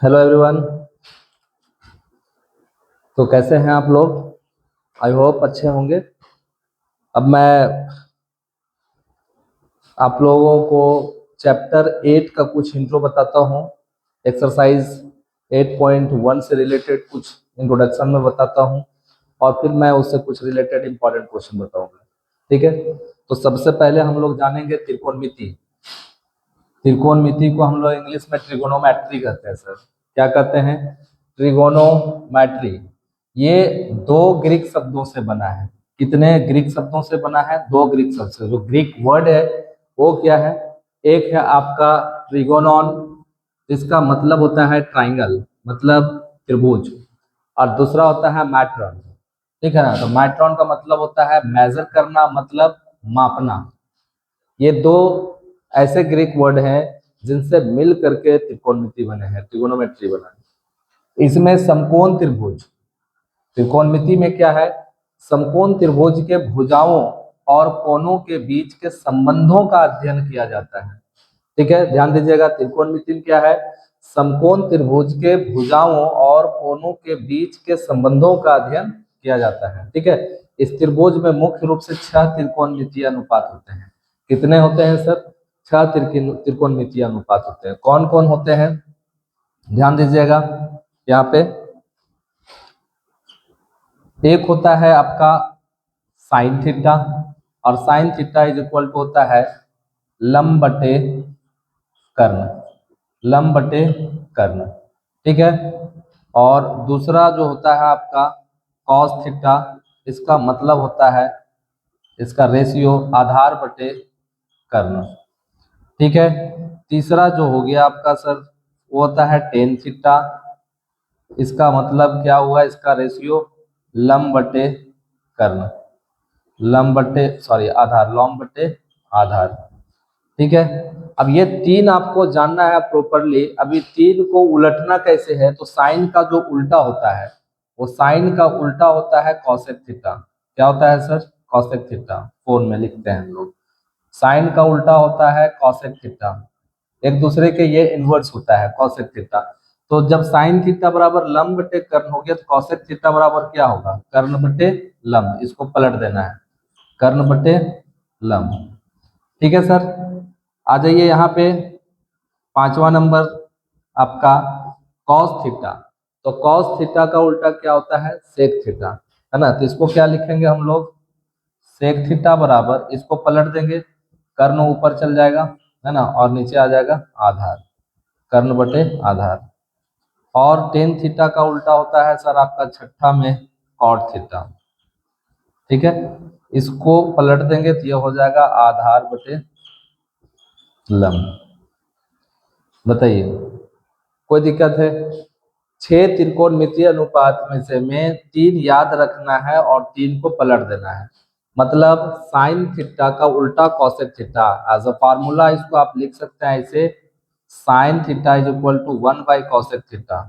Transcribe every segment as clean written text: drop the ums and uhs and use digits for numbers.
Hello everyone. तो कैसे हैं आप लोग? आई होप अच्छे होंगे। अब मैं आप लोगों को चैप्टर 8 का कुछ इंट्रो बताता हूँ। एक्सरसाइज 8.1 से रिलेटेड कुछ इंट्रोडक्शन में बताता हूँ और फिर मैं उससे कुछ रिलेटेड इंपॉर्टेंट क्वेश्चन बताऊंगा। ठीक है, तो सबसे पहले हम लोग जानेंगे त्रिकोणमिति। त्रिकोणमिति को हम लोग इंग्लिश में ट्रिगोनोमेट्री कहते हैं सर। क्या कहते हैं? ट्रिगोनोमेट्री। ये दो ग्रीक शब्दों से बना है। कितने ग्रीक शब्दों से बना है? दो ग्रीक शब्द से। जो ग्रीक वर्ड है वो क्या है? एक है आपका ट्रिगोनॉन, जिसका मतलब होता है ट्राइंगल, मतलब त्रिभुज। और दूसरा होता है मैट्रॉन। ठीक है ना? तो मैट्रॉन का मतलब होता है मेजर करना, मतलब मापना। ये दो ऐसे ग्रीक वर्ड हैं जिनसे मिल करके त्रिकोणमिति बने हैं, त्रिगोनोमेट्री बना है। इसमें समकोण त्रिभुज, त्रिकोणमिति में क्या है? समकोण त्रिभुज के भुजाओं और कोणों के बीच के संबंधों का अध्ययन किया जाता है। ठीक है, ध्यान दीजिएगा। त्रिकोणमिति में क्या है? समकोण त्रिभुज के भुजाओं और कोणों के बीच के संबंधों का अध्ययन किया जाता है। ठीक है, इस त्रिभुज में मुख्य रूप से 6 त्रिकोणमितीय अनुपात होते हैं। कितने होते हैं सर? 6 त्रिकोणमितीय अनुपात होते हैं। कौन कौन होते हैं? ध्यान दीजिएगा। यहाँ पे एक होता है आपका साइन थीटा, और sine theta is equal to होता है लंब बटे कर्ण, लंब बटे कर्ण। ठीक है, और दूसरा जो होता है आपका कॉस थीटा, इसका मतलब होता है, इसका रेशियो आधार बटे कर्ण। ठीक है, तीसरा जो हो गया आपका सर वो होता है टेन थीटा, इसका मतलब क्या हुआ? इसका रेशियो लंब बटे कर्ण, लंब बटे सॉरी आधार, लंब बटे आधार। ठीक है, अब ये तीन आपको जानना है प्रॉपरली। अभी तीन को उलटना कैसे है? तो साइन का जो उल्टा होता है, वो साइन का उल्टा होता है कॉसेक थीटा। क्या होता है सर? Cosec theta. फोन में लिखते हैं हम लोग। साइन का उल्टा होता है कॉसेक थीटा। एक दूसरे के ये इनवर्स होता है कॉसेक थीटा। तो जब साइन थीटा बराबर लंब बटे कर्ण हो गया, तो कॉसेक थीटा बराबर क्या होगा? कर्ण बटे लंब। इसको पलट देना है, कर्ण बटे लंब। ठीक है सर, आ जाइए यहाँ पे। पांचवा नंबर आपका कॉस थीटा। तो कॉस थीटा का उल्टा क्या होता है? सेक थीटा, है ना? तो इसको क्या लिखेंगे हम लोग? सेक थीटा बराबर, इसको पलट देंगे, कर्ण ऊपर चल जाएगा, है ना, और नीचे आ जाएगा आधार, कर्ण बटे आधार। और टेन थीटा का उल्टा होता है सर आपका छठा में कॉट थीटा। ठीक है, इसको पलट देंगे तो ये हो जाएगा आधार बटे लंब। बताइए, कोई दिक्कत है? 6 त्रिकोणमितीय अनुपात में से में 3 याद रखना है और 3 को पलट देना है। मतलब साइन थीटा का उल्टा cosec theta. As a formula इसको आप लिख सकते हैं ऐसे, sine theta is equal to one by cosec theta.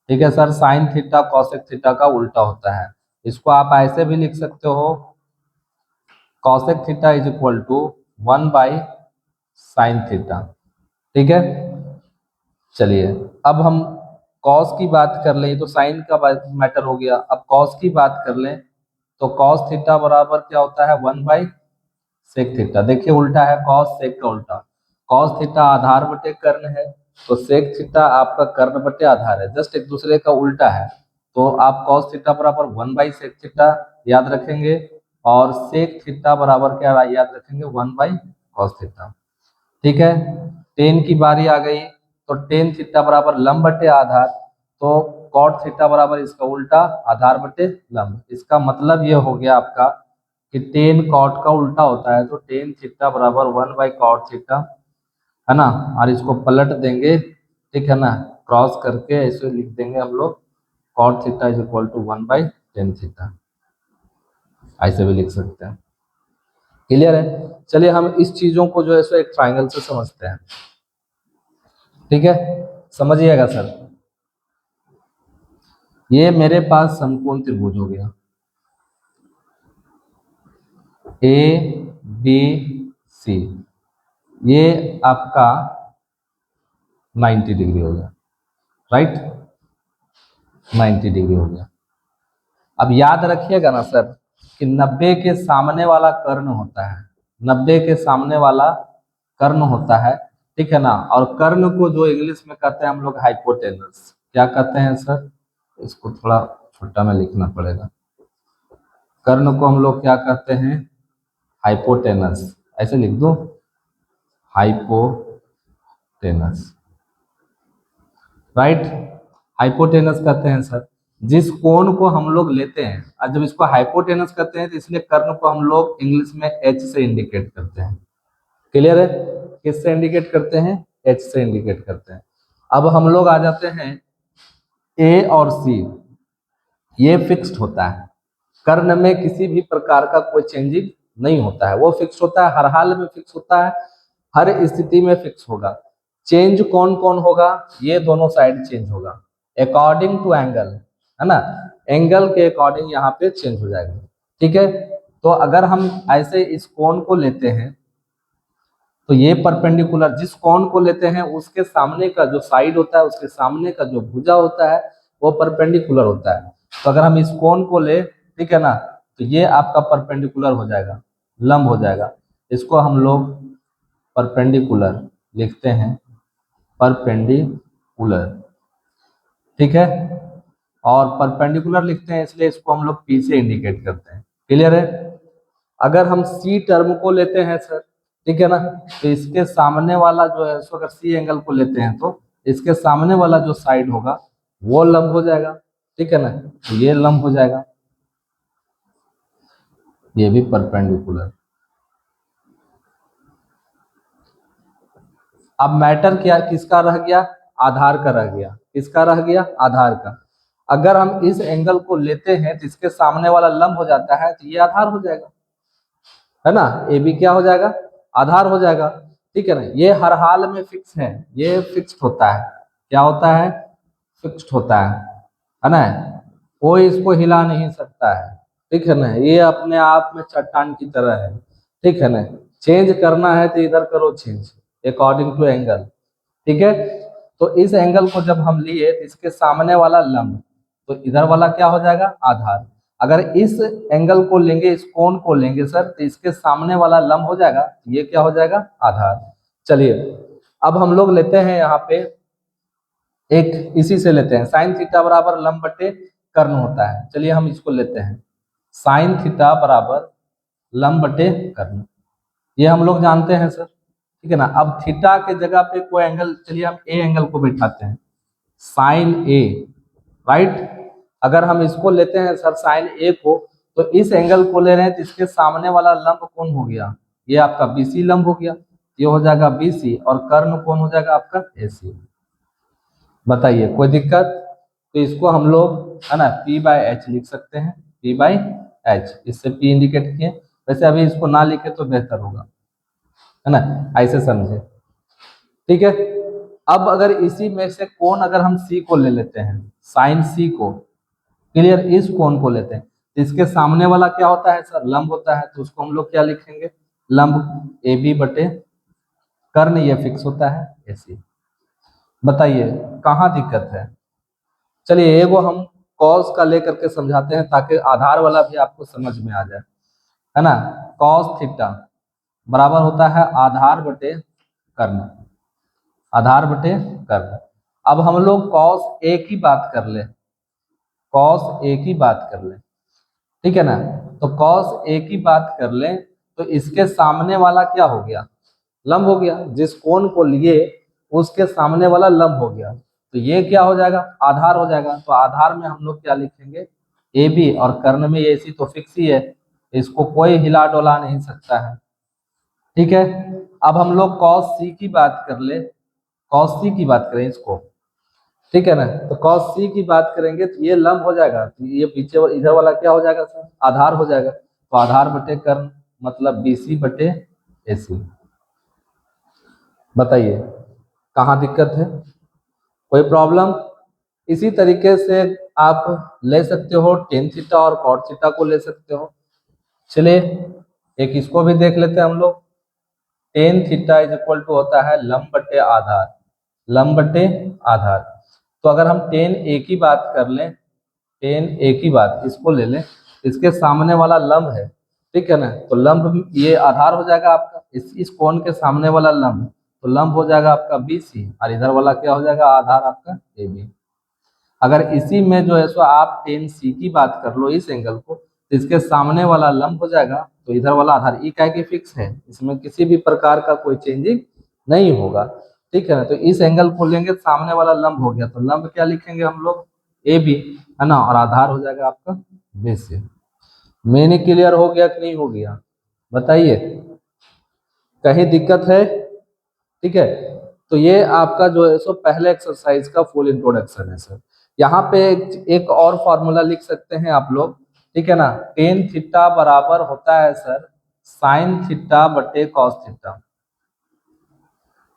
ठीक है sir, sine theta cosec theta का उल्टा होता है। इसको आप ऐसे भी लिख सकते हो, cosec theta is equal to one by sine theta. ठीक है, चलिए अब हम कॉस की बात कर लें। तो साइन का मैटर हो गया। अब कॉस की बात कर लें, तो कॉस थीटा बराबर क्या होता है? 1/सेक थीटा। देखिए उल्टा है, कॉस सेक का उल्टा। कॉस थीटा आधार बटे कर्ण है, तो सेक थीटा आपका कर्ण बटे आधार है, जस्ट एक दूसरे का उल्टा है। तो आप कॉस थीटा बराबर 1/सेक थीटा याद रखेंगे, और सेक थीटा बराबर क्या याद रखेंगे? 1/कॉस थीटा। ठीक है, टेन की बारी आ गई। तो टेन थीटा बराबर लंब बटे आधार, तो कॉट थीटा बराबर इसका उल्टा आधार बटे लंब। इसका मतलब ये हो गया आपका कि टेन कॉट का उल्टा होता है, तो टेन थीटा बराबर 1/कॉट थीटा, है ना। और इसको पलट देंगे, ठीक है ना, क्रॉस करके ऐसे लिख देंगे हम लोग, cot theta is equal to one by tan theta. ऐसे भी लिख सकते हैं। क्लियर है? चलिए हम इस चीजों को जो है सो एक ट्राइंगल से समझते हैं। ठीक है, समझिएगा सर। ये मेरे पास समकोण त्रिभुज हो गया, ए बी सी। ये आपका 90 डिग्री हो गया। राइट, 90 डिग्री हो गया। अब याद रखिएगा ना सर कि 90 के सामने वाला कर्ण होता है, 90 के सामने वाला कर्ण होता है, ठीक है ना। और कर्ण को जो इंग्लिश में कहते हैं हम लोग हाइपोटेनस, क्या कहते हैं सर, इसको थोड़ा छोटा में लिखना पड़ेगा। कर्ण को हम लोग क्या कहते हैं, हाइपोटेनस, ऐसे लिख दो, हाइपोटेनस, राइट। हाइपोटेनस कहते हैं सर जिस कोण को हम लोग लेते हैं, और जब इसको हाइपोटेनस कहते हैं तो इसलिए कर्ण को हम लोग इंग्लिश में एच से इंडिकेट करते हैं। क्लियर है, किससे इंडिकेट करते हैं, एच से इंडिकेट करते हैं। अब हम लोग आ जाते हैं ए और सी, ये फिक्स्ड होता है, कर्ण में किसी भी प्रकार का कोई चेंजिंग नहीं होता है, वो फिक्स होता है, हर हाल में फिक्स होता है, हर स्थिति में फिक्स होगा। चेंज कौन कौन होगा, ये दोनों साइड चेंज होगा अकॉर्डिंग टू एंगल, है ना, एंगल के अकॉर्डिंग यहाँ पे चेंज हो जाएगा, ठीक है। तो अगर हम ऐसे इस कोण को लेते हैं तो ये परपेंडिकुलर, जिस कोण को लेते हैं उसके सामने का जो साइड होता है, उसके सामने का जो भुजा होता है वो परपेंडिकुलर होता है। तो अगर हम इस कोण को ले, ठीक है ना, तो ये आपका परपेंडिकुलर हो जाएगा, लंब हो जाएगा, इसको हम लोग परपेंडिकुलर लिखते हैं, परपेंडिकुलर, ठीक है। और परपेंडिकुलर लिखते हैं इसलिए इसको हम लोग पी से इंडिकेट करते हैं। क्लियर है। अगर हम सी टर्म को लेते हैं सर, ठीक है ना, तो इसके सामने वाला जो है, इसको अगर सी एंगल को लेते हैं तो इसके सामने वाला जो साइड होगा वो लंब हो जाएगा, ठीक है ना, तो ये लंब हो जाएगा, ये भी परपेंडिकुलर। अब मैटर क्या किसका रह गया, आधार का रह गया, किसका रह गया, आधार का। अगर हम इस एंगल को लेते हैं तो इसके सामने वाला लंब हो जाता है, तो ये आधार हो जाएगा, है ना, ए बी क्या हो जाएगा, आधार हो जाएगा, ठीक है ना। ये हर हाल में फिक्स है, ये फिक्स्ड होता है, क्या होता है, फिक्स्ड होता है ना, कोई इसको हिला नहीं सकता है, ठीक है ना, ये अपने आप में चट्टान की तरह है, ठीक है ना। चेंज करना है तो इधर करो चेंज अकॉर्डिंग टू एंगल, ठीक है। तो इस एंगल को जब हम लिए तो इसके सामने वाला लंब, तो इधर वाला क्या हो जाएगा, आधार। अगर इस एंगल को लेंगे, इस कोण को लेंगे सर, तो इसके सामने वाला लंब हो जाएगा, ये क्या हो जाएगा, आधार। चलिए अब हम लोग लेते हैं यहाँ पे एक, इसी से लेते हैं, साइन थीटा बराबर लंब बटे कर्ण होता है। चलिए हम इसको लेते हैं, साइन थीटा बराबर लंब बटे कर्ण, ये हम लोग जानते हैं सर, ठीक है ना। अब थीटा के जगह पे कोई एंगल, चलिए हम ए एंगल को बैठाते हैं, साइन ए, राइट। अगर हम इसको लेते हैं सर साइन ए को, तो इस एंगल को ले रहे हैं तो इसके सामने वाला लंब कौन हो गया, ये आपका बीसी लंब हो गया, ये हो जाएगा बीसी, और कर्ण कौन हो जाएगा आपका एसी। बताइए कोई दिक्कत, तो इसको हम लोग, है ना, पी बाय एच लिख सकते हैं, पी बाय एच, इससे पी इंडिकेट किए। वैसे अभी इसको ना लिखे तो बेहतर होगा, है ना, ऐसे समझे, ठीक है। अब अगर इसी में से कोण अगर हम सी को ले लेते हैं, साइन सी को, क्लियर, इस कोण को लेते हैं तो इसके सामने वाला क्या होता है सर, लंब होता है, तो उसको हम लोग क्या लिखेंगे, लंब ए बी बटे कर्ण, ये फिक्स होता है एसी। बताइए कहाँ दिक्कत है। चलिए एगो हम कॉस का लेकर के समझाते हैं ताकि आधार वाला भी आपको समझ में आ जाए, है ना। कॉस थीटा बराबर होता है आधार बटे कर्ण, आधार बटे कर्ण। अब हम लोग कॉस ए की बात कर ले, कॉस ए की बात कर ले, ठीक है ना। तो कॉस ए की बात कर ले तो इसके सामने वाला क्या हो गया, लंब हो गया, जिस कोण को लिए उसके सामने वाला लंब हो गया, तो ये क्या हो जाएगा, आधार हो जाएगा। तो आधार में हम लोग क्या लिखेंगे, ए बी, और कर्ण में ये सी तो फिक्स ही है, इसको कोई हिला डोला नहीं सकता है, ठीक है। अब हम लोग कॉस सी की बात कर ले, कॉस सी की बात करें इसको, ठीक है ना, तो कॉस सी की बात करेंगे तो ये लंब हो जाएगा, तो ये पीछे इधर वाला क्या हो जाएगा सर, आधार हो जाएगा। तो आधार बटे कर्ण मतलब बीसी बटे एसी। बताइए कहाँ दिक्कत है, कोई प्रॉब्लम। इसी तरीके से आप ले सकते हो टेन थीटा और कॉट थीटा को ले सकते हो। चलिए एक इसको भी देख लेते हैं हम लोग, tan theta is equal to होता है लंब बटे आधार, लंब बटे आधार। तो अगर हम टेन ए की बात कर लें, टेन ए की बात इसको ले लें, इसके सामने वाला लंब है, ठीक है ना, तो लंब ये आधार हो जाएगा आपका, इस कोण के सामने वाला लंब, तो लंब हो जाएगा आपका बी सी, और इधर वाला क्या हो जाएगा, आधार आपका ए बी। अगर इसी में जो है सो आप टेन सी की बात कर लो इस एंगल को, तो इसके सामने वाला लंब हो जाएगा, तो इधर वाला आधार ई क्या कि फिक्स है, इसमें किसी भी प्रकार का कोई चेंजिंग नहीं होगा, ठीक है ना। तो इस एंगल को लेंगे, सामने वाला लंब हो गया, तो लंब क्या लिखेंगे हम लोग, ए बी, है ना, और आधार हो जाएगा आपका बी सी। मैंने क्लियर हो गया कि नहीं हो गया, बताइए, कहीं दिक्कत है, ठीक है। तो ये आपका जो है सो पहले एक्सरसाइज का फुल इंट्रोडक्शन है सर। यहाँ पे एक और फॉर्मूला लिख सकते हैं आप लोग, ठीक है ना, टेन थीटा बराबर होता है सर साइन थीटा बटे कॉस थीटा,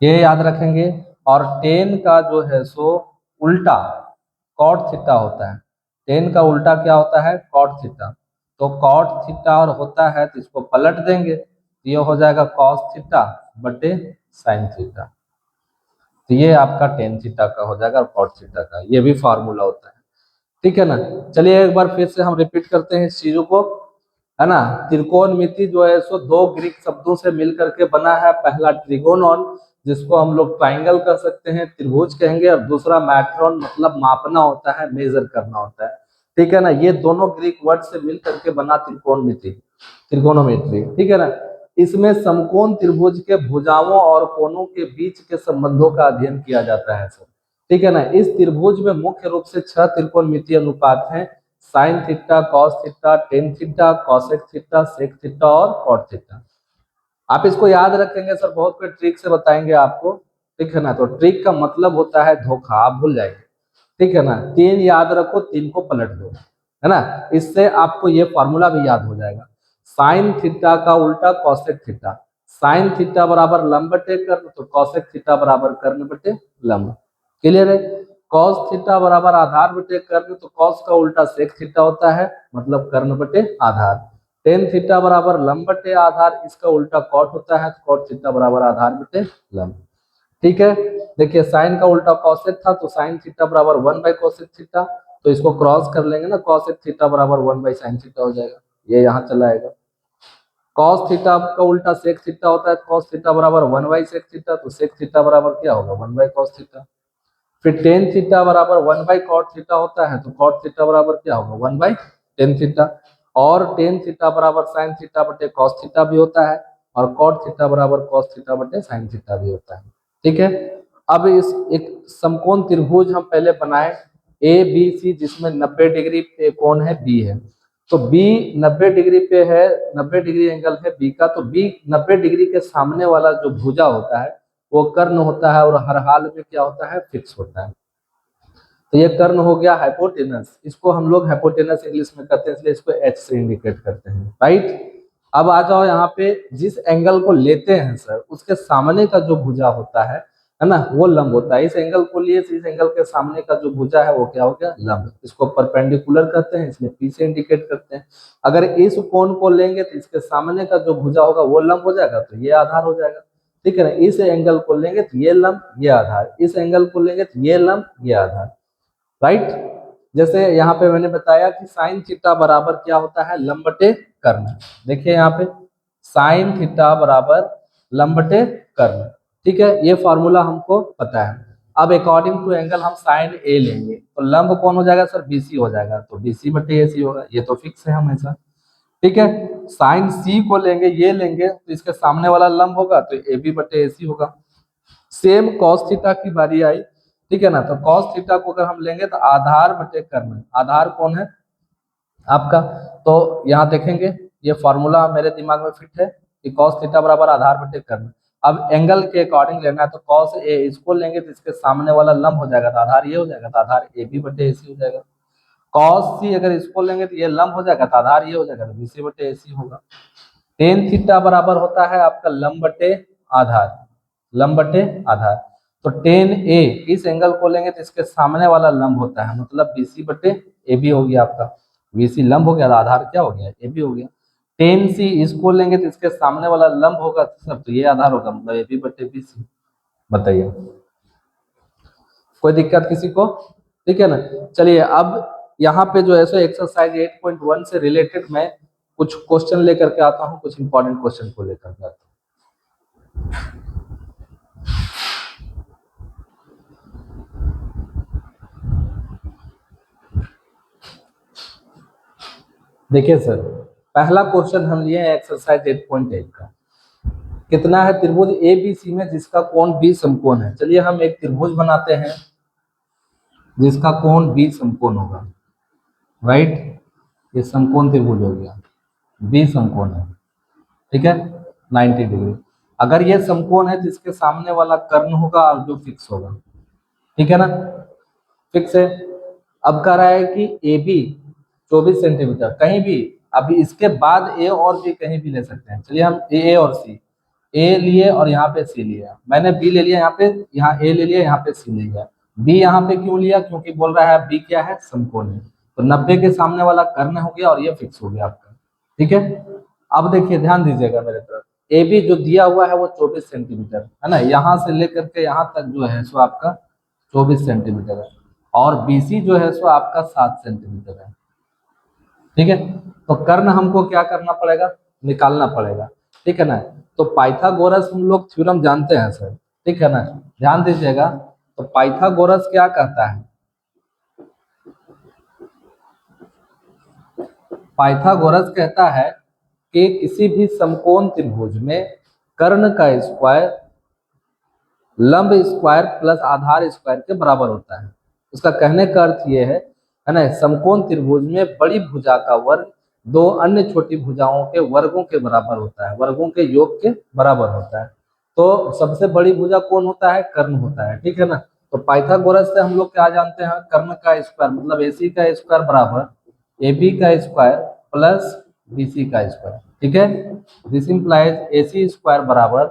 ये याद रखेंगे। और टेन का जो है सो उल्टा कॉट थीटा होता है, टेन का उल्टा क्या होता है, कॉट थीटा, तो कॉट थीटा और होता है तो इसको पलट देंगे, तो ये हो जाएगा कॉस थीटा बटे साइन थीटा, तो ये आपका टेन थीटा का हो जाएगा और कॉट थीटा का, ये भी फार्मूला होता है, ठीक है ना। चलिए एक बार फिर से हम रिपीट करते हैं इस चीजों को, है ना। त्रिकोणमिति जो है सो दो ग्रीक शब्दों से मिल करके बना है, पहला ट्रिगोनॉन जिसको हम लोग ट्राइंगल कर सकते हैं, त्रिभुज कहेंगे, और दूसरा मैट्रॉन मतलब मापना होता है, मेजर करना होता है, ठीक है ना। ये दोनों ग्रीक वर्ड से मिल करके बना त्रिकोणमिति, त्रिकोणोमेट्री, ठीक है ना। इसमें समकोण त्रिभुज के भुजाओं और कोणों के बीच के संबंधों का अध्ययन किया जाता है सर, ठीक है ना। इस त्रिभुज में मुख्य रूप से 6 त्रिकोणमितीय अनुपात हैं, sine theta, cos theta, tan theta, cosec theta, sec theta और कॉट थीटा। आप इसको याद रखेंगे सर, बहुत कोई ट्रिक से बताएंगे आपको, ठीक है ना। तो ट्रिक का मतलब होता है धोखा, आप भूल जाएंगे, ठीक है ना। तीन याद रखो, तीन को पलट दो, है ना, इससे आपको ये फॉर्मूला भी याद हो जाएगा। साइन थीटा का उल्टा कॉसेक थीटा, साइन थीटा बराबर लंब बटे कर्ण, तो कॉसेक थीटा बराबर कर्ण बटे लंब, क्लियर है। कॉस थीटा बराबर आधार बटे कर्ण, तो कॉस का उल्टा सेक थीटा होता है, मतलब कर्ण बटे आधार। टेन थीटा बराबर लंब बटे आधार, इसका उल्टा कॉट होता है, तो कॉट थीटा बराबर आधार बटे लंब, ठीक है। देखिए साइन का उल्टा कॉसेक था, तो साइन थीटा बराबर 1/कोसेक थीटा, तो इसको क्रॉस कर लेंगे ना, कॉसेक थीटा बराबर 1/साइन थीटा हो जाएगा, ये यहाँ चला आएगा। कॉस थीटा का उल्टा सेक थीटा होता है, कॉस थीटा बराबर 1/सेक थीटा, तो सेक थीटा बराबर क्या होगा, 1/कॉस थीटा। फिर टेन थीटा बराबर 1/कॉट थीटा होता है, तो कॉट थीटा बराबर क्या होगा, 1/टेन थीटा। और टेन थीटा बराबर साइन थीटा बटे कॉस थीटा भी होता है, और कॉट थीटा बराबर कॉस थीटा बटे साइन थीटा भी होता है, ठीक है। अब इस एक समकोण त्रिभुज हम पहले बनाए ए बी सी, जिसमें 90 डिग्री पे कोण है बी है, तो बी 90 डिग्री पे है, 90 डिग्री एंगल है बी का, तो बी 90 डिग्री के सामने वाला जो भुजा होता है वो कर्ण होता है, और हर हाल में क्या होता है, फिक्स होता है। तो ये कर्ण हो गया हाइपोटेनस, इसको हम लोग हाइपोटेनस इंग्लिश में करते हैं, इसलिए इसको एच से इंडिकेट करते हैं, राइट। अब आ जाओ यहाँ पे, जिस एंगल को लेते हैं सर उसके सामने का जो भुजा होता है ना, वो लंब होता है। इस एंगल को लिए, इस एंगल के सामने का जो भुजा है वो क्या हो गया, लंब, इसको परपेंडिकुलर कहते हैं, इसलिए पी से इंडिकेट करते हैं। अगर इस कोण को लेंगे तो इसके सामने का जो भुजा होगा वो लंब हो जाएगा, तो ये आधार हो जाएगा, ठीक है ना। इस एंगल को लेंगे तो ये लंब ये आधार, इस एंगल को लेंगे तो ये लंब ये आधार, राइट। जैसे यहाँ पे मैंने बताया कि साइन थीटा बराबर क्या होता है, लंब बटे कर्ण। देखिए यहाँ पे साइन थीटा बराबर लंब बटे कर्ण, ठीक है, ये फॉर्मूला हमको पता है। अब अकॉर्डिंग टू एंगल हम साइन ए लेंगे, तो लंब कौन हो जाएगा सर, बीसी हो जाएगा, तो बीसी बटे एसी होगा, ये तो फिक्स है हमेशा, ठीक है। साइन सी को लेंगे, ये लेंगे तो इसके सामने वाला लंब होगा, तो ए बी बटे एसी होगा। सेम कॉस थीटा की बारी आई, ठीक है ना, तो कॉस थीटा को अगर हम लेंगे तो आधार बटे कर्ण, आधार कौन है आपका, तो यहाँ देखेंगे ये फॉर्मूला मेरे दिमाग में फिट है कि कॉस थीटा बराबर आधार बटे कर्ण। अब एंगल के अकॉर्डिंग लेना है, तो कॉस ए इसको लेंगे तो इसके सामने वाला लंब हो जाएगा, तो आधार ये हो जाएगा, तो आधार ए बी बटे ए सी हो जाएगा। कॉस सी अगर इसको लेंगे तो ये लंब हो जाएगा, तो आधार ये हो जाएगा, तो बी सी बटे ए सी होगा। टेन थीटा बराबर होता है आपका लंब बटे आधार, लंब बटे आधार, तो टेन ए इस एंगल को लेंगे तो इसके सामने वाला लंब होता है, मतलब बीसी बटे ए बी हो गया आपका, बीसी लंब हो गया, आधार क्या हो गया, ए बी हो गया। टेन सी इसको लेंगे तो इसके सामने वाला लंब होगा सब, तो ये आधार होगा, मतलब ए बी बटे बी सी, बताइए। कोई दिक्कत किसी को? ठीक है ना। चलिए अब यहाँ पे जो है सो एक्सरसाइज 8.1 से रिलेटेड मैं कुछ क्वेश्चन लेकर के आता हूँ, कुछ इंपॉर्टेंट क्वेश्चन को लेकर के आता हूँ। देखिए सर, पहला क्वेश्चन हम लिए हैं एक्सरसाइज 8.8 का। कितना है त्रिभुज ए बी सी में जिसका कोण बी समकोण है। चलिए हम एक त्रिभुज बनाते हैं जिसका कोण बी समकोण होगा, राइट। ये समकोण त्रिभुज हो गया, बी समकोण है, ठीक है, 90 डिग्री। अगर ये समकोण है तो इसके सामने वाला कर्ण होगा और जो फिक्स होगा, ठीक है ना, फिक्स है। अब कह रहा है कि ए बी 24 सेंटीमीटर कहीं भी, अभी इसके बाद ए और बी कहीं भी ले सकते हैं। चलिए हम ए और सी, ए लिए और यहाँ पे सी लिया, मैंने बी ले लिया यहाँ पे, यहाँ ए ले लिया, यहाँ पे सी ले लिया। बी यहाँ पे क्यों लिया? क्योंकि बोल रहा है बी क्या है, समकोण है। तो 90 के सामने वाला कर्ण हो गया और ये फिक्स हो गया आपका, ठीक है। अब देखिए ध्यान दीजिएगा मेरे तरफ, ए बी जो दिया हुआ है वो 24 सेंटीमीटर है ना, यहाँ से लेकर के यहाँ तक जो है सो आपका 24 सेंटीमीटर है, और बीसी जो है सो आपका 7 सेंटीमीटर है, ठीक है। तो कर्ण हमको क्या करना पड़ेगा, निकालना पड़ेगा, ठीक है ना। तो पाइथागोरस हम लोग थ्योरम जानते हैं सर, ठीक है ना, ध्यान दीजिएगा। तो पाइथागोरस क्या कहता है, पाइथागोरस कहता है कि किसी भी समकोण त्रिभुज में कर्ण का स्क्वायर लंब स्क्वायर प्लस आधार स्क्वायर के बराबर होता है। उसका कहने का अर्थ ये है ना, समकोण त्रिभुज में बड़ी भुजा का वर्ग दो अन्य छोटी भुजाओं के वर्गों के बराबर होता है, वर्गों के योग के बराबर होता है। तो सबसे बड़ी भुजा कौन होता है, कर्ण होता है, ठीक है ना। तो पाइथागोरस से हम लोग क्या जानते हैं, कर्ण का स्क्वायर मतलब एसी का स्क्वायर बराबर ए बी का स्क्वायर प्लस बी सी का स्क्वायर, ठीक है। This implies A C square बराबर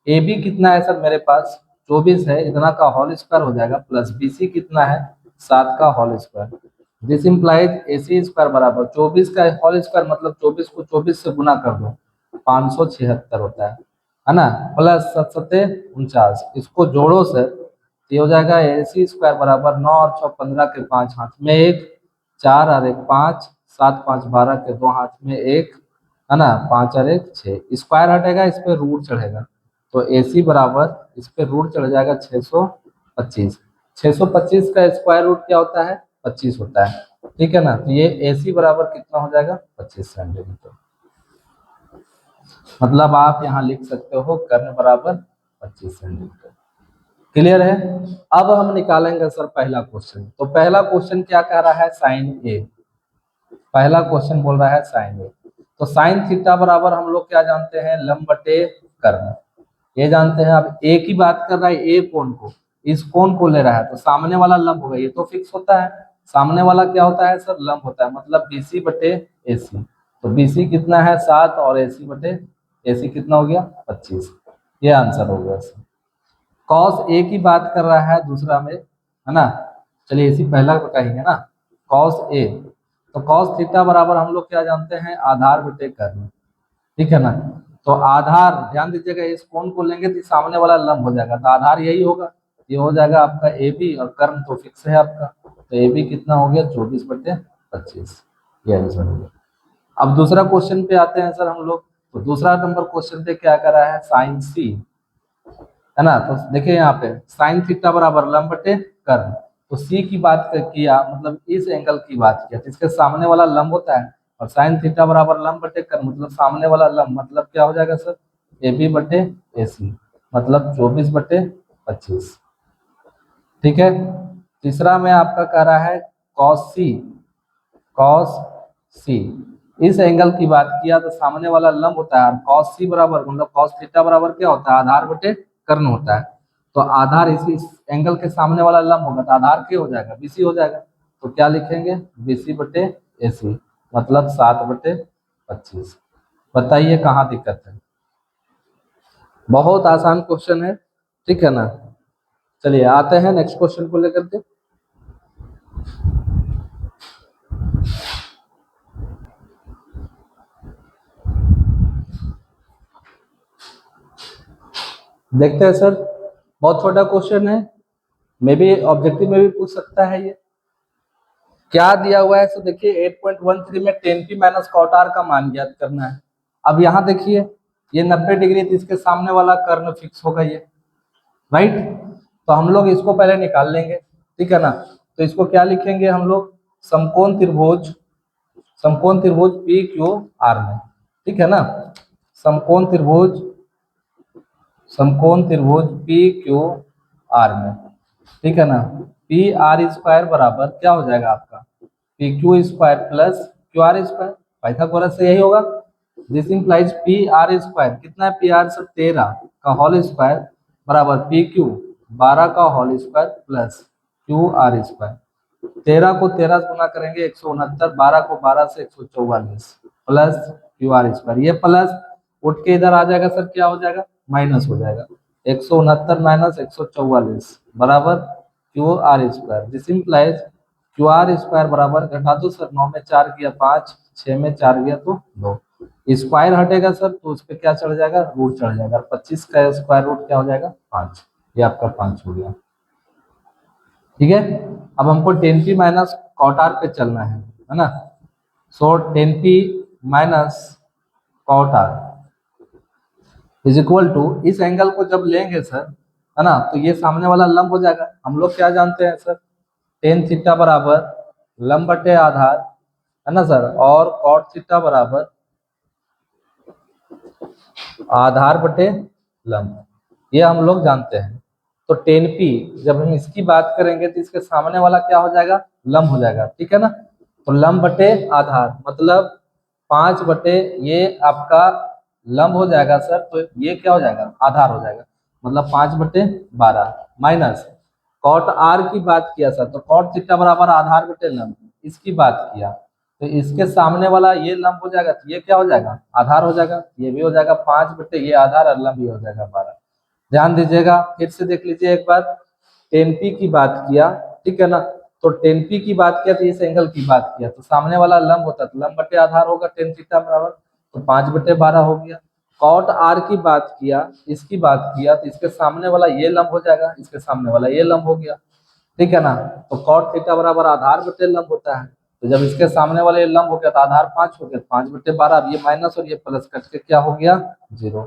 ए बी कितना है सर मेरे पास 24 है, इतना का होल स्क्वायर हो जाएगा, प्लस बी सी कितना है 7 का whole square. This implies A C square बराबर 24 का होल स्क्वायर मतलब 24 को 24 से गुना कर दो 576 होता है ना, प्लस 7 7 49, इसको जोड़ो सर, ये हो जाएगा ए सी स्क्वायर बराबर 9 और 6 15 के 5 हाथ में एक, 4 और 1 5, 7 5 12 के 2 हाथ में एक, है ना, 5 और 1 6, स्क्वायर हटेगा इस पे रूट चढ़ेगा, तो ए सी बराबर इस पे रूट चढ़ जाएगा 625। 625 का स्क्वायर रूट क्या होता है, 25 होता है, ठीक है ना। तो ये ए सी बराबर कितना हो जाएगा 25 सेंटीमीटर। मतलब आप यहाँ लिख सकते हो कर्ण बराबर 25 सेंटीमीटर। क्लियर है। अब हम निकालेंगे सर पहला क्वेश्चन। तो पहला क्वेश्चन क्या कह रहा है, साइन ए, पहला क्वेश्चन बोल रहा है साइन ए। तो साइन थीटा बराबर हम लोग क्या जानते हैं, लंब बटे कर्ण, ये जानते हैं। अब ए की बात कर रहा है, ए कोण को, इस कोण को ले रहा है, तो सामने वाला लंब होगा, ये तो फिक्स होता है। सामने वाला क्या होता है सर, लंब होता है, मतलब बीसी बटे एसी। तो बीसी कितना है 7 और एसी बटे एसी कितना हो गया 25, ये आंसर हो गया सर। कॉस ए की बात कर रहा है दूसरा में, है ना। चलिए इसी पहला बताएंगे ना, कॉस ए। तो कॉस थीटा बराबर हम लोग क्या जानते हैं, आधार बटे कर्ण, ठीक है ना। तो आधार ध्यान दीजिएगा, इस कोण को लेंगे तो सामने वाला लंब हो जाएगा, तो आधार यही होगा, ये हो जाएगा आपका ए बी, और कर्ण तो फिक्स है आपका, तो ए बी कितना हो गया 24/25, ये आंसर हो गया। अब दूसरा क्वेश्चन पे आते हैं सर हम लोग। तो दूसरा नंबर क्वेश्चन पे क्या कर रहा है, साइन सी, है ना। तो देखिए यहाँ पे साइन थीटा बराबर लंब बटे कर्ण, तो सी की बात किया मतलब इस एंगल की बात किया, जिसके सामने वाला लंब होता है, और साइन थीटा बराबर लंब बटे कर्ण मतलब सामने वाला लंब, मतलब क्या हो जाएगा सर, ए बी बटे ए सी, मतलब 24/25, ठीक है। तीसरा में आपका कह रहा है कॉस सी, कॉस सी, इस एंगल की बात किया तो सामने वाला लंब होता है, कॉस सी बराबर मतलब कॉस थीटा बराबर क्या होता है, आधार बटे कर्ण होता है। तो आधार इस एंगल के सामने वाला लंब होगा, तो आधार क्या हो जाएगा, बीसी हो जाएगा। तो क्या लिखेंगे, बीसी बटे एसी, मतलब 7/25। बताइए कहाँ दिक्कत है, बहुत आसान क्वेश्चन है, ठीक है ना। चलिए आते हैं नेक्स्ट क्वेश्चन को लेकर के। देखते हैं सर, बहुत छोटा क्वेश्चन है, मे भी ऑब्जेक्टिव में भी पूछ सकता है ये। क्या दिया हुआ है, सो देखिए 8.13 में tan p minus cot r का मान ज्ञात करना है। अब यहाँ देखिए ये 90 डिग्री, तो इसके सामने वाला कर्ण फिक्स होगा ये, राइट। तो हम लोग इसको पहले निकाल लेंगे, ठीक है ना। तो इसको क्या लिखेंगे हम लोग, समकोण त्रिभुज, समकोण त्रिभुज पी क्यू आर में, ठीक है ना। समकोण त्रिभुज, समकोण त्रिभुज पी क्यू आर में, ठीक है ना। पी आर स्क्वायर बराबर क्या हो जाएगा आपका, P Q square plus Q R square, Pythagoras से यही होगा। This implies P R square कितना है, पी आर से 13 का होल स्क्वायर बराबर पी क्यू 12 का whole square plus Q R square. 13 को 13 से गुना करेंगे 169, 12 को 12 से 144 प्लस क्यू आर स्क्वायर। ये प्लस उठ के इधर आ जाएगा सर, क्या हो जाएगा, माइनस हो जाएगा। 169 माइनस 144 बराबर Q R square. This implies Q R square बराबर, घटा दो सर, 9 में 4 गया 5, 6 में 4 गया तो 2, स्क्वायर हटेगा सर तो उस पर क्या चढ़ जाएगा, रूट चढ़ जाएगा। 25 का स्क्वायर रूट क्या हो जाएगा, 5। ये आपका 5 हो गया, ठीक है। अब हमको tan p minus cot r पे चलना है ना। So tan p minus cot r is equal to, इस एंगल को जब लेंगे सर, है ना, तो ये सामने वाला लंब हो जाएगा। हम लोग क्या जानते हैं सर, टेन थीटा बराबर लंब बटे आधार, है ना सर, और कॉट थीटा बराबर आधार बटे लंब, ये हम लोग जानते हैं। तो टेन पी जब हम इसकी बात करेंगे तो इसके सामने वाला क्या हो जाएगा, लंब हो जाएगा, ठीक है ना। तो लंब बटे आधार मतलब 5 बटे, ये आपका लंब हो जाएगा सर, तो ये क्या हो जाएगा, आधार हो जाएगा, मतलब 5 बटे 12 माइनस कॉट आर की बात किया सर, तो कॉट थीटा बराबर आधार बटे लंब, इसकी बात किया तो इसके सामने वाला ये लंब हो जाएगा, तो ये क्या हो जाएगा, आधार हो जाएगा। ये भी हो जाएगा 5 बटे ये आधार, और लंब भी हो जाएगा 12। ध्यान दीजिएगा, फिर से देख लीजिए एक बार, टेन पी की बात किया, ठीक है ना। तो टेन पी की बात किया तो इस एंगल की बात किया, तो सामने वाला लंब होता तो लंब बटे आधार होगा टेन थीटा बराबर, तो 5 बटे 12 हो गया। कॉट आर की बात किया, इसकी बात किया तो इसके सामने वाला ये लंब हो जाएगा, इसके सामने वाला ये लंब हो गया, ठीक है ना। तो कॉट थीटा बराबर आधार बटे लंब होता है, तो जब इसके सामने वाले लंब हो गया तो आधार 5 हो गया, 5 बटे 12, अब ये माइनस और ये प्लस कट के क्या हो गया, 0।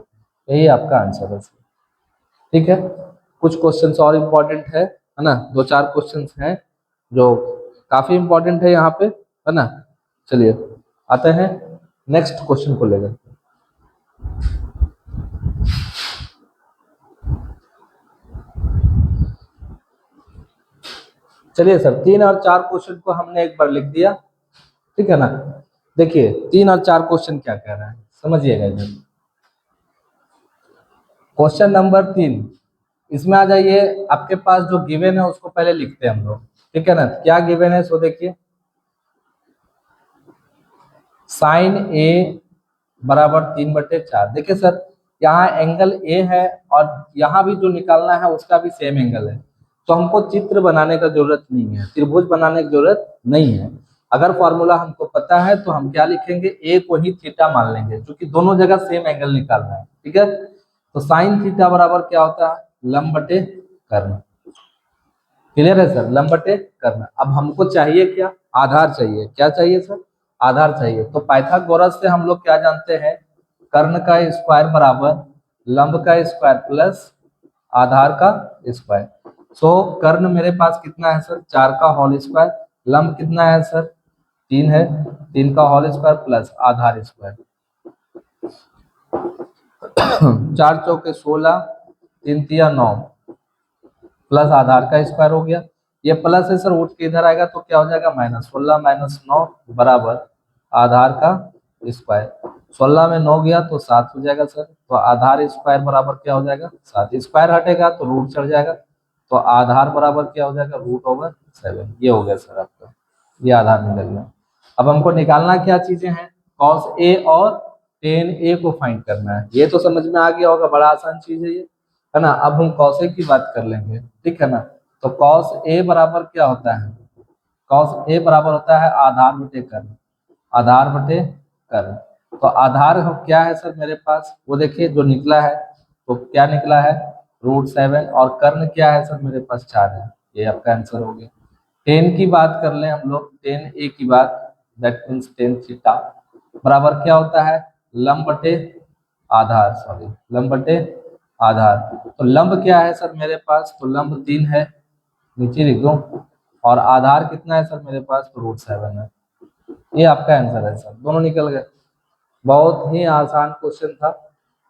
यही आपका आंसर है, ठीक है। कुछ क्वेश्चंस और इम्पोर्टेंट है ना, 2-4 क्वेश्चंस हैं जो काफी इम्पोर्टेंट है यहाँ पे, है ना। चलिए आते हैं नेक्स्ट क्वेश्चन को लेकर। चलिए सर, 3 और 4 क्वेश्चन को हमने एक बार लिख दिया, ठीक है ना। देखिए 3 और 4 क्वेश्चन क्या कह रहा है, समझिएगा इधर। क्वेश्चन नंबर 3, इसमें आ जाइए, आपके पास जो गिवन है उसको पहले लिखते हैं हम लोग, ठीक है ना। क्या गिवन है सो देखिए, साइन ए बराबर 3/4। देखिए सर, यहाँ एंगल ए है और यहाँ भी जो निकालना है उसका भी सेम एंगल है, तो हमको चित्र बनाने का जरूरत नहीं है, त्रिभुज बनाने की जरूरत नहीं है। अगर फॉर्मूला हमको पता है तो हम क्या लिखेंगे, ए को ही थीटा मान लेंगे, क्योंकि दोनों जगह सेम एंगल निकालना है, ठीक है। तो साइन थीटा बराबर क्या होता है, लंब बटे कर्ण। क्लियर है सर, लंब बटे कर्ण। अब हमको चाहिए क्या, आधार चाहिए। क्या चाहिए सर, आधार चाहिए। तो पाइथागोरस से हम लोग क्या जानते हैं, कर्ण का स्क्वायर बराबर लंब का स्क्वायर प्लस आधार का स्क्वायर। सो कर्ण मेरे पास कितना है सर, 4 का होल स्क्वायर, लंब कितना है सर, 3 है, 3 का होल स्क्वायर प्लस आधार स्क्वायर। 4 चौके 16, 3 तिया 9 प्लस आधार का स्क्वायर हो गया। ये प्लस है सर, उठ के इधर आएगा तो क्या हो जाएगा, -16 माइनस 9 बराबर आधार का स्क्वायर। 16 में 9 गया तो 7 हो जाएगा सर, तो आधार स्क्वायर बराबर क्या हो जाएगा, 7। स्क्वायर हटेगा तो रूट चढ़ जाएगा, तो आधार बराबर क्या हो जाएगा, √7। ये हो गया सर आपका, ये आधार निकल गया। अब हमको निकालना क्या चीजें हैं, कॉस ए और टेन ए को फाइंड करना है। ये तो समझ में आ गया होगा, बड़ा आसान चीज है ये, है ना। अब हम कॉस ए की बात कर लेंगे, ठीक है ना। तो कॉस ए बराबर क्या होता है, कॉस ए बराबर होता है आधार बटे कर्ण, आधार बटे कर्ण। तो आधार क्या है सर मेरे पास, वो देखिए जो निकला है, तो क्या निकला है, √7, और कर्ण क्या है सर मेरे पास 4 है, ये आपका आंसर हो गया। टेन की बात कर लें हम लोग, टेन ए की बात, दैट मीन्स टेन थीटा बराबर क्या होता है, लंब बटे आधार, सॉरी लंब बटे आधार। तो लंब क्या है सर मेरे पास, तो लंब 3 है, नीचे लिख दो, और आधार कितना है सर मेरे पास, तो √7 है। ये आपका आंसर है सर, दोनों निकल गए। बहुत ही आसान क्वेश्चन था।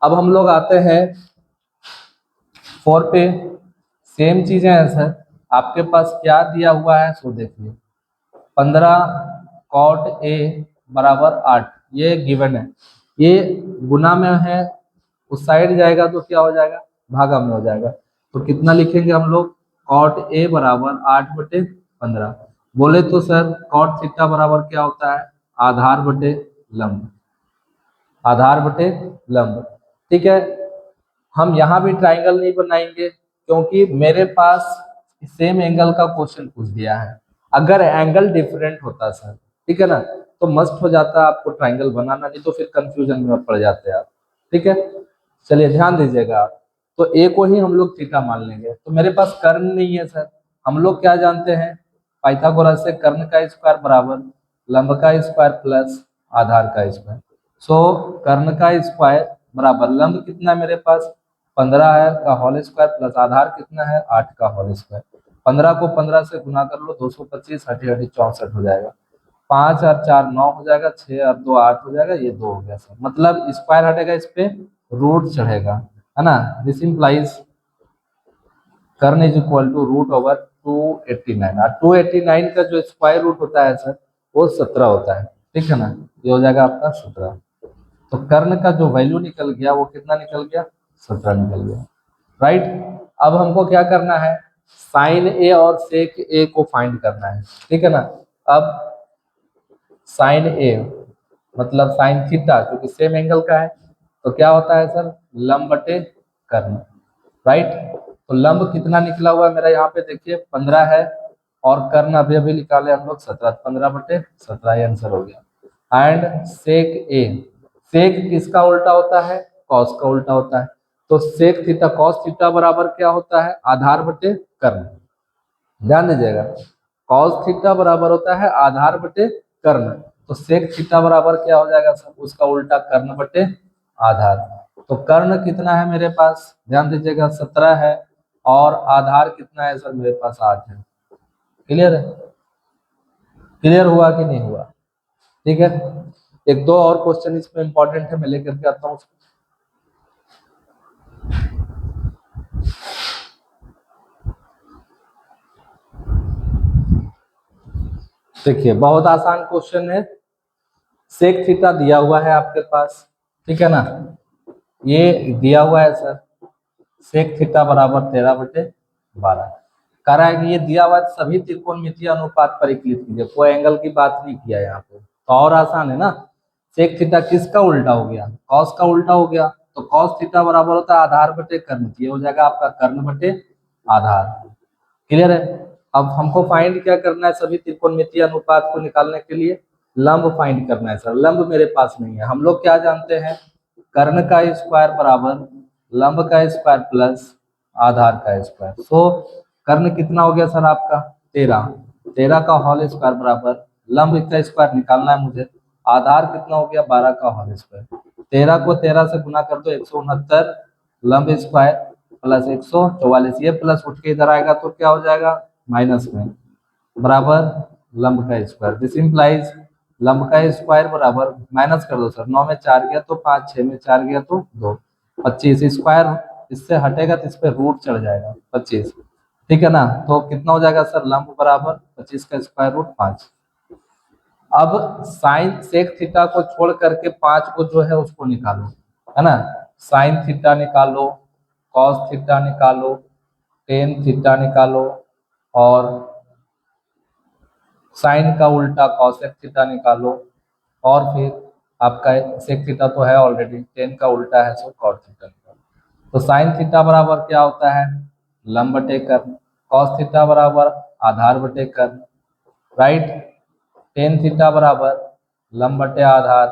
अब हम लोग आते हैं 4 पे। सेम चीजें हैं सर, आपके पास क्या दिया हुआ है सो देखिए, 15 कॉट ए बराबर 8, ये गिवन है, ये गुना में है, उस साइड जाएगा तो क्या हो जाएगा, भागा में हो जाएगा। तो कितना लिखेंगे हम लोग, कॉट ए बराबर 8/15। बोले तो सर कॉट थीटा बराबर क्या होता है, आधार बटे लंब, आधार बटे लंब। ठीक है, हम यहाँ भी ट्राइंगल नहीं बनाएंगे क्योंकि मेरे पास सेम एंगल का क्वेश्चन पूछ दिया है। अगर एंगल डिफरेंट होता सर, ठीक है ना, तो मस्त हो जाता आपको ट्राइंगल बनाना, नहीं तो फिर कंफ्यूजन में पड़ जाते आप। ठीक है, चलिए ध्यान दीजिएगा आप। तो ए को ही हम लोग थीटा मान लेंगे। तो मेरे पास कर्ण नहीं है सर, हम लोग क्या जानते हैं, पाइथागोरस से कर्ण का स्क्वायर बराबर लंब का स्क्वायर प्लस आधार का स्क्वायर। सो कर्ण का स्क्वायर बराबर लंब कितना है मेरे पास, 15 है का होल स्क्वायर प्लस आधार कितना है, 8 का होल स्क्वायर। 15 को 15 से गुना कर लो, 225 हटी हटी 64 हो जाएगा। 5 और 4 9 हो जाएगा, 6 और 2 8 हो जाएगा, ये 2 हो गया सर। मतलब स्क्वायर हटेगा, इस पे रूट चढ़ेगा, है ना। दिस इंप्लाइज कर्ण इज इक्वल टू √289, और 289 का जो स्क्वायर रूट होता है सर वो 17 होता है। ठीक है ना, ये हो जाएगा आपका 17। तो कर्ण का जो वैल्यू निकल गया वो कितना निकल गया, 17 निकल गया। राइट, अब हमको क्या करना है, साइन ए और सेक ए को फाइंड करना है। ठीक है ना, अब साइन ए मतलब साइन थीटा क्योंकि सेम एंगल का है, तो क्या होता है सर, लंब बटे कर्ण। राइट, तो लंब कितना निकला हुआ है मेरा यहाँ पे देखिए 15 है, और कर्ण अभी अभी निकाले हम लोग 17, 15/17 आंसर हो गया। एंड सेक ए, सेक किसका उल्टा होता है, कॉस का उल्टा होता है। तो सेक थीटा कॉस थीटा बराबर क्या होता है, आधार बटे कर्ण। ध्यान दीजिएगा, कॉस थीटा बराबर होता है आधार बटे कर्ण। तो सेक थीटा बराबर क्या हो जाएगा सर, उसका उल्टा कर्ण बटे आधार। तो कर्ण कितना है मेरे पास, ध्यान दीजिएगा 17 है, और आधार कितना है सर मेरे पास 8 है। क्लियर है, क्लियर हुआ कि नहीं हुआ। ठीक है, एक दो और क्वेश्चन इसमें इंपॉर्टेंट है, मैं लेकर के आता हूँ। देखिए बहुत आसान क्वेश्चन है, सेक थीटा दिया हुआ है आपके पास, ठीक है ना, ये दिया हुआ है सर, सेक थीटा बराबर 13/12। कह रहा है कि ये दिया हुआ है, सभी त्रिकोणमितीय अनुपात परिकलित कीजिए, कोई एंगल की बात नहीं किया यहाँ पे, तो और आसान है ना। सेक थीटा किसका उल्टा हो गया, कॉस का उल्टा हो गया, तो कॉस थीटा बराबर होता है आधार बटे कर्ण, ये हो जाएगा आपका कर्ण बटे आधार। क्लियर है, अब हमको फाइंड क्या करना है, सभी त्रिकोणमितीय अनुपात को निकालने के लिए लंब फाइंड करना है सर। लंब मेरे पास नहीं है, हम लोग क्या जानते हैं, कर्ण का स्क्वायर बराबर लंब का स्क्वायर प्लस आधार का स्क्वायर। सो कर्ण कितना हो गया सर आपका 13, 13 का होल स्क्वायर बराबर लंब का स्क्वायर निकालना है मुझे, आधार कितना हो गया 12 का होल स्क्वायर। 13 को 13 से गुना कर दो 169, लंब स्क्वायर प्लस 144, ये प्लस उठ के इधर आएगा तो क्या हो जाएगा माइनस में, बराबर लंब का स्क्वायर। दिस इंप्लाइज लंब का स्क्वायर बराबर, माइनस कर दो सर, 9 में 4 गया तो 5, 6 में 4 गया तो 2, 25 स्क्वायर इससे हटेगा तो इस पे रूट चढ़ जाएगा 25। ठीक है ना, तो कितना हो जाएगा सर, लंब बराबर 25 का स्क्वायर रूट 5। अब साइन सेक थीटा को छोड़ करके 5 को जो है उसको निकालो, है ना, साइन थीटा निकालो, कॉस थीटा निकालो, टेन थीटा निकालो, और साइन का उल्टा कॉसेक थीटा निकालो, और फिर आपका सेक थीटा तो है ऑलरेडी, टेन का उल्टा है सो कॉट थीटा निकालो। तो साइन थीटा बराबर क्या होता है, लंब बटे कर्ण, कॉस थीटा बराबर आधार बटे कर्ण, राइट, टेन थीटा बराबर लंब बटे आधार,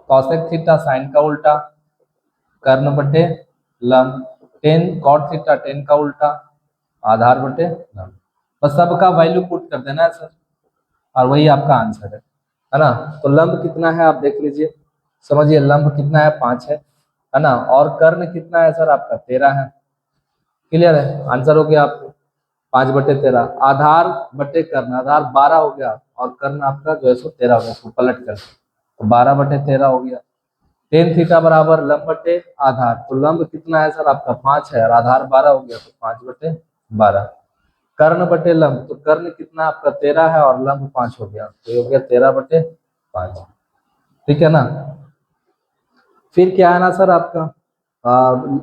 कॉसेक थीटा साइन का उल्टा कर्ण बटे लंब, टेन कॉट थीटा टेन का उल्टा आधार बटे लंब। बस सबका वैल्यू पुट कर देना है सर, और वही आपका आंसर है ना। तो लंब कितना है आप देख लीजिए, समझिए लंब कितना है 5 है ना, और कर्ण कितना है सर आपका 13 है। क्लियर है, आंसर हो गया आपको 5/13। आधार बटे कर्ण, आधार 12 हो गया और कर्ण आपका जो है सो 13 हो गया, इसको पलट कर तो 12/13 हो गया। टेन थीटा बराबर लंब बटे आधार, तो लंब कितना है सर आपका 5 है और आधार 12 हो गया, तो 5/12। कर्ण बटे लंब, तो कर्ण कितना आपका 13 है और लंब 5 हो गया, तो ये हो गया 13/5। ठीक है ना। फिर क्या है ना सर आपका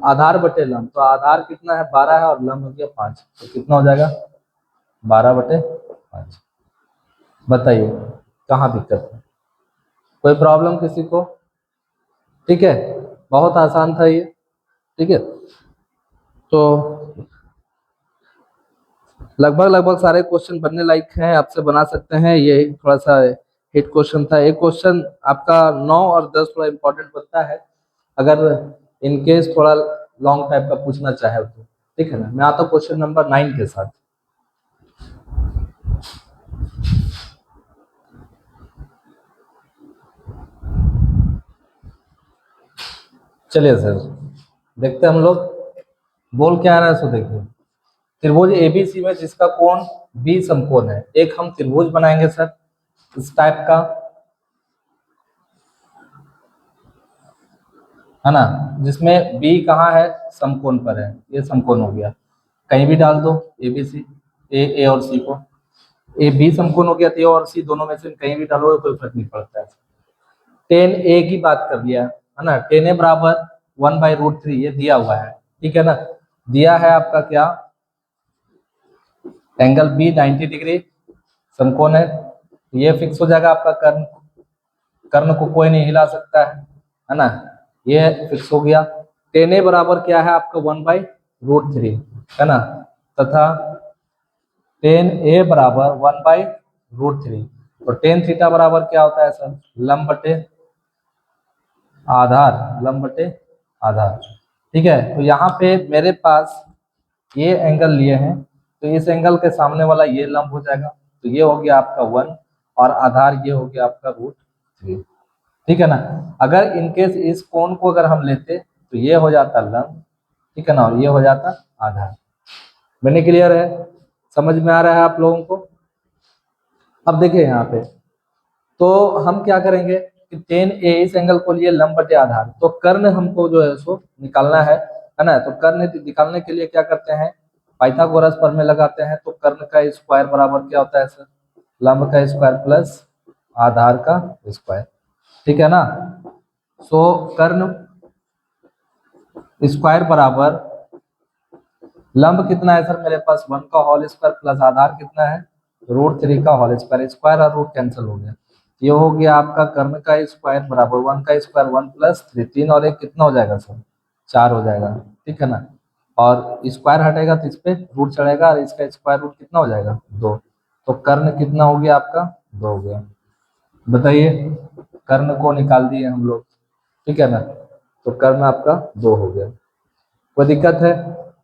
आधार बटे लंब, तो आधार कितना है 12 है और लंब हो गया 5, तो कितना हो जाएगा 12/5। बताइए कहाँ दिक्कत है, कोई प्रॉब्लम किसी को? ठीक है, बहुत आसान था ये। ठीक है, तो लगभग लगभग सारे क्वेश्चन बनने लायक हैं, आपसे बना सकते हैं। ये थोड़ा सा हिट क्वेश्चन था। एक क्वेश्चन आपका 9 और 10 थोड़ा इंपॉर्टेंट बनता है, अगर इनकेस थोड़ा लॉन्ग टाइप का पूछना चाहे तो। ठीक है ना, मैं आता हूँ क्वेश्चन नंबर 9 के साथ। चलिए सर देखते हैं हम लोग, बोल क्या आ रहा है सो देखिए। त्रिभुज एबीसी में जिसका कोण बी समकोण है, एक हम त्रिभुज बनाएंगे सर इस टाइप का, है ना, जिसमें बी कहाँ है समकोण पर है, ये समकोण हो गया। कहीं भी डाल दो ए बी सी, ए और सी को, ए बी समकोण हो गया, तो ए और सी दोनों में से कहीं भी डालो कोई फर्क नहीं पड़ता है। टेन ए की बात कर लिया है ना, टेन ए बराबर 1/√3 ये दिया हुआ है। ठीक है ना, दिया है आपका क्या, एंगल बी 90 डिग्री समकोण है, ये फिक्स हो जाएगा आपका कर्ण, कर्ण को कोई नहीं हिला सकता है ना, ये फिक्स हो गया। टेन ए बराबर क्या है आपका 1/√3 है ना, तथा टेन ए बराबर 1/√3, तो टेन थीटा बराबर क्या होता है सर, लंब बटे आधार, लंब बटे आधार। ठीक है, तो यहाँ पे मेरे पास ये एंगल लिए हैं, तो इस एंगल के सामने वाला ये लंब हो जाएगा, तो ये हो गया आपका 1 और आधार ये हो गया आपका √3। ठीक है ना, अगर इनकेस इस कोण को अगर हम लेते तो ये हो जाता लंब, ठीक है ना, और ये हो जाता आधार। मैंने क्लियर है, समझ में आ रहा है आप लोगों को? अब देखिए यहाँ पे, तो हम क्या करेंगे कि टेन ए इस एंगल को लिए लंब बटे आधार, तो कर्ण हमको जो है सो निकालना है ना, तो कर्ण निकालने के लिए क्या करते हैं, पाइथागोरस प्रमेय लगाते हैं, तो कर्ण का स्क्वायर बराबर क्या होता है सर, लंब का स्क्वायर प्लस आधार का स्क्वायर। ठीक है ना, सो कर्ण स्क्वायर बराबर लंब कितना है सर मेरे पास 1 का होल स्क्वायर प्लस आधार कितना है √3 का होल स्क्वायर, स्क्वायर और रूट कैंसिल हो गया, ये हो गया आपका कर्ण का स्क्वायर बराबर 1 का स्क्वायर 1 + 3, 3 और 1 कितना हो जाएगा सर 4 हो जाएगा। ठीक है ना, और स्क्वायर हटेगा तो इस पे रूट चढ़ेगा और इसका स्क्वायर रूट कितना हो जाएगा 2, तो कर्ण कितना हो गया आपका 2 हो गया। बताइए, कर्ण को निकाल दिए हम लोग, ठीक है ना, तो कर्ण आपका 2 हो गया। कोई दिक्कत है?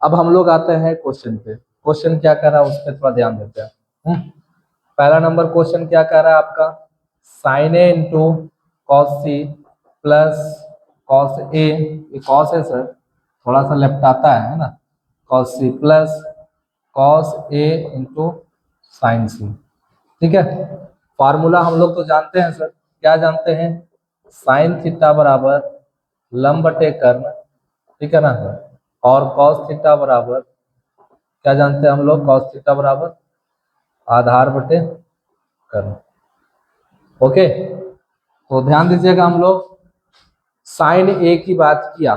अब हम लोग आते हैं क्वेश्चन पे, क्वेश्चन क्या कह रहा है उस पर थोड़ा ध्यान देते हैं। पहला नंबर क्वेश्चन क्या कह रहा है आपका, sine A into cos C plus cos A, ये कॉस है सर, थोड़ा सा लेफ्ट आता है ना, कॉस सी प्लस कॉस ए इंटू साइन सी। ठीक है, फार्मूला हम लोग तो जानते हैं सर, क्या जानते हैं, साइन थीटा बराबर लंब बटे कर्ण, ठीक है ना, और कॉस थीटा बराबर क्या जानते हैं हम लोग, कॉस थीटा बराबर आधार बटे कर्ण। ओके, तो ध्यान दीजिएगा, हम लोग साइन ए की बात किया,